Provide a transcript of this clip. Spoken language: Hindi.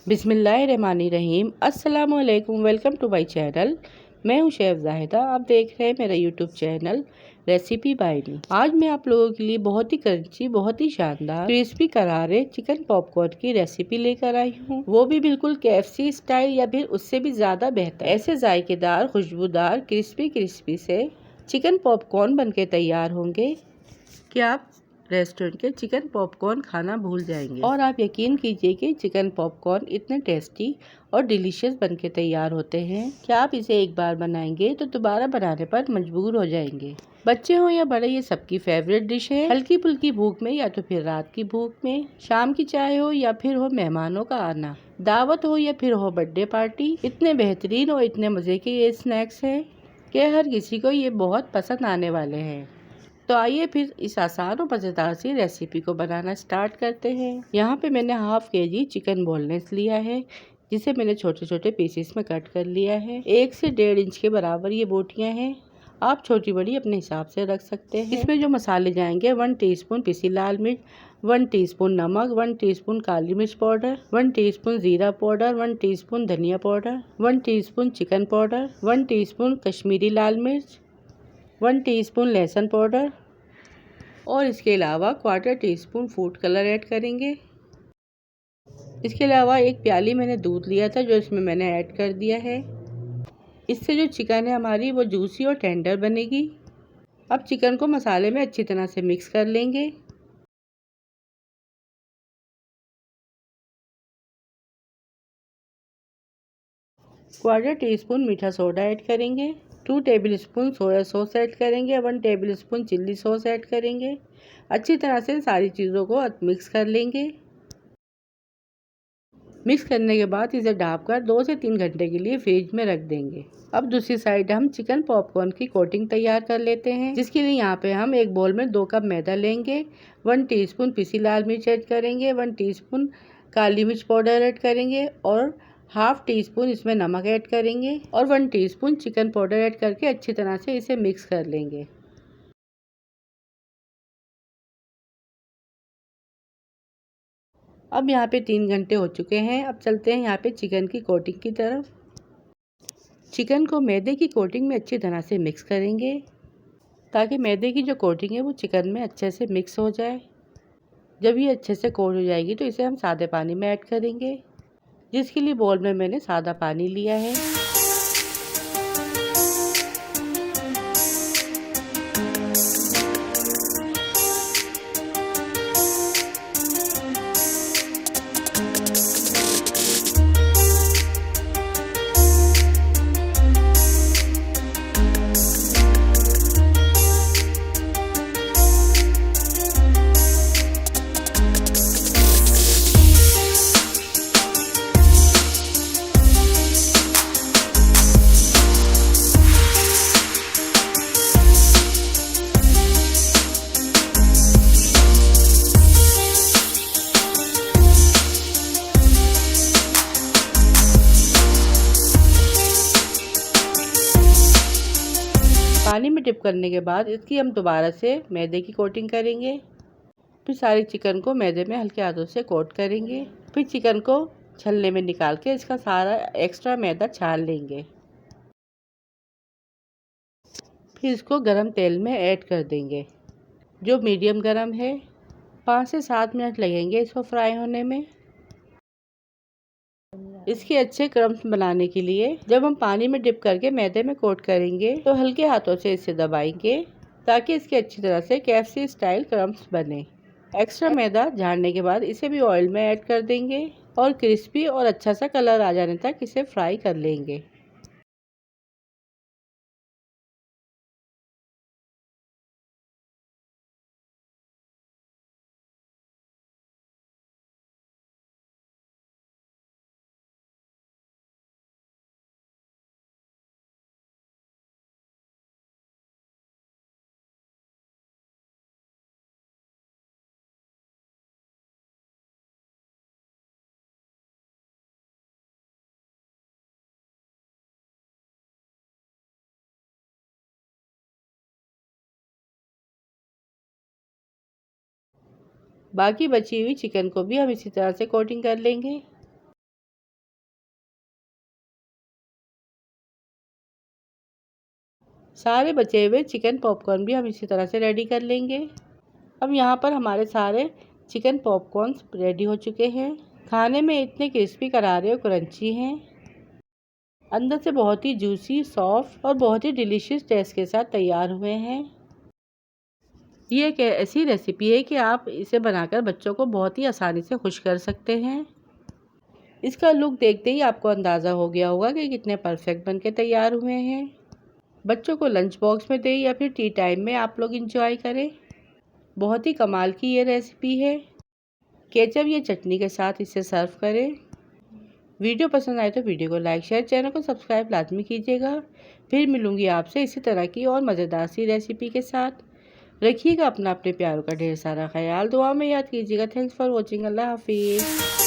बिस्मिल्लाहिर्रहमानिर्रहीम। अस्सलामुअलैकुम। Welcome to my channel. मैं हूं शेफ जाहिदा। आप देख रहे हैं मेरा YouTube channel recipe by me. आज मैं आप लोगों के लिए बहुत ही क्रंची, बहुत ही शानदार क्रिस्पी करारे चिकन पॉपकॉर्न की रेसिपी लेकर आई हूं। वो भी बिल्कुल KFC स्टाइल या फिर उससे भी ज्यादा बेहतर। ऐसे जायकेदार, खुशबूदार, क्रिस्पी से चिकन पॉपकॉर्न बनके तैयार होंगे कि आप रेस्टोरेंट के चिकन पॉपकॉर्न खाना भूल जाएंगे। और आप यकीन कीजिए कि चिकन पॉपकॉर्न इतने टेस्टी और डिलीशियस बनके तैयार होते हैं कि आप इसे एक बार बनाएंगे तो दोबारा बनाने पर मजबूर हो जाएंगे। बच्चे हो या बड़े, ये सबकी फेवरेट डिश है। हल्की फुल्की भूख में या तो फिर रात की भूख में, शाम की चाय हो या फिर हो मेहमानों का आना, दावत हो या फिर हो बर्थडे पार्टी, इतने बेहतरीन और इतने मजे के ये स्नैक्स हैं कि हर किसी को ये बहुत पसंद आने वाले हैं। तो आइए फिर इस आसान और मज़ेदार सी रेसिपी को बनाना स्टार्ट करते हैं। यहाँ पे मैंने हाफ KG चिकन बोनलेस लिया है, जिसे मैंने छोटे छोटे पीसेस में कट कर लिया है। 1 से 1.5 इंच के बराबर ये बोटियाँ हैं। आप छोटी बड़ी अपने हिसाब से रख सकते हैं। इसमें जो मसाले जाएंगे, 1 टीस्पून पिसी लाल मिर्च, 1 टीस्पून नमक, 1 टीस्पून काली मिर्च पाउडर, 1 टीस्पून जीरा पाउडर, 1 टीस्पून धनिया powder, 1 teaspoon chicken powder, 1 teaspoon Kashmiri लाल मिर्च, 1 टीस्पून लहसुन पाउडर और इसके अलावा 1/4 टीस्पून फूड कलर ऐड करेंगे। इसके अलावा 1 प्याली मैंने दूध लिया था, जो इसमें मैंने ऐड कर दिया है। इससे जो चिकन है हमारी वो जूसी और टेंडर बनेगी। अब चिकन को मसाले में अच्छी तरह से मिक्स कर लेंगे। क्वार्टर टीस्पून मीठा सोडा ऐड करेंगे, 2 टेबलस्पून सोया सॉस ऐड करेंगे, 1 टेबलस्पून चिल्ली सॉस ऐड करेंगे। अच्छी तरह से सारी चीज़ों को मिक्स कर लेंगे। मिक्स करने के बाद इसे ढककर 2 से 3 घंटे के लिए फ्रिज में रख देंगे। अब दूसरी साइड हम चिकन पॉपकॉर्न की कोटिंग तैयार कर लेते हैं, जिसके लिए यहाँ पे हम एक बोल में 2 कप मैदा लेंगे, 1 टीस्पून पिसी लाल मिर्च ऐड करेंगे, 1 टीस्पून काली मिर्च पाउडर ऐड करेंगे और हाफ टीस्पून इसमें नमक ऐड करेंगे और 1 टीस्पून चिकन पाउडर ऐड करके अच्छी तरह से इसे मिक्स कर लेंगे। अब यहाँ पे 3 घंटे हो चुके हैं। अब चलते हैं यहाँ पे चिकन की कोटिंग की तरफ। चिकन को मैदे की कोटिंग में अच्छी तरह से मिक्स करेंगे, ताकि मैदे की जो कोटिंग है वो चिकन में अच्छे से मिक्स हो जाए। जब ये अच्छे से कोट हो जाएगी तो इसे हम सादे पानी में ऐड करेंगे, जिसके लिए बोल में मैंने सादा पानी लिया है। पानी में डिप करने के बाद इसकी हम दोबारा से मैदे की कोटिंग करेंगे। फिर सारे चिकन को मैदे में हल्के हाथों से कोट करेंगे। फिर चिकन को छलने में निकाल के इसका सारा एक्स्ट्रा मैदा छान लेंगे। फिर इसको गरम तेल में ऐड कर देंगे, जो मीडियम गरम है। 5 से 7 मिनट लगेंगे इसको फ्राई होने में। इसके अच्छे क्रम्स बनाने के लिए जब हम पानी में डिप करके मैदे में कोट करेंगे तो हल्के हाथों से इसे दबाएंगे, ताकि इसके अच्छी तरह से KFC स्टाइल क्रम्स बने। एक्स्ट्रा मैदा झाड़ने के बाद इसे भी ऑयल में ऐड कर देंगे और क्रिस्पी और अच्छा सा कलर आ जाने तक इसे फ्राई कर लेंगे। बाकी बची हुई चिकन को भी हम इसी तरह से कोटिंग कर लेंगे। सारे बचे हुए चिकन पॉपकॉर्न भी हम इसी तरह से रेडी कर लेंगे। अब यहाँ पर हमारे सारे चिकन पॉपकॉर्न्स रेडी हो चुके हैं। खाने में इतने क्रिस्पी करारे और क्रंची हैं, अंदर से बहुत ही जूसी, सॉफ्ट और बहुत ही डिलीशियस टेस्ट के साथ तैयार हुए हैं। ये एक ऐसी रेसिपी है कि आप इसे बनाकर बच्चों को बहुत ही आसानी से खुश कर सकते हैं। इसका लुक देखते ही आपको अंदाज़ा हो गया होगा कि कितने परफेक्ट बनके तैयार हुए हैं। बच्चों को लंच बॉक्स में दें या फिर टी टाइम में आप लोग इंजॉय करें। बहुत ही कमाल की ये रेसिपी है। केचप या चटनी के साथ इसे सर्व करें। वीडियो पसंद आए तो वीडियो को लाइक, शेयर, चैनल को सब्सक्राइब लाजमी कीजिएगा। फिर मिलूंगी आपसे इसी तरह की और मज़ेदार सी रेसिपी के साथ। रखिएगा अपने प्यारों का ढेर सारा ख्याल। दुआ में याद कीजिएगा। Thanks for watching. अल्लाह हाफिज़।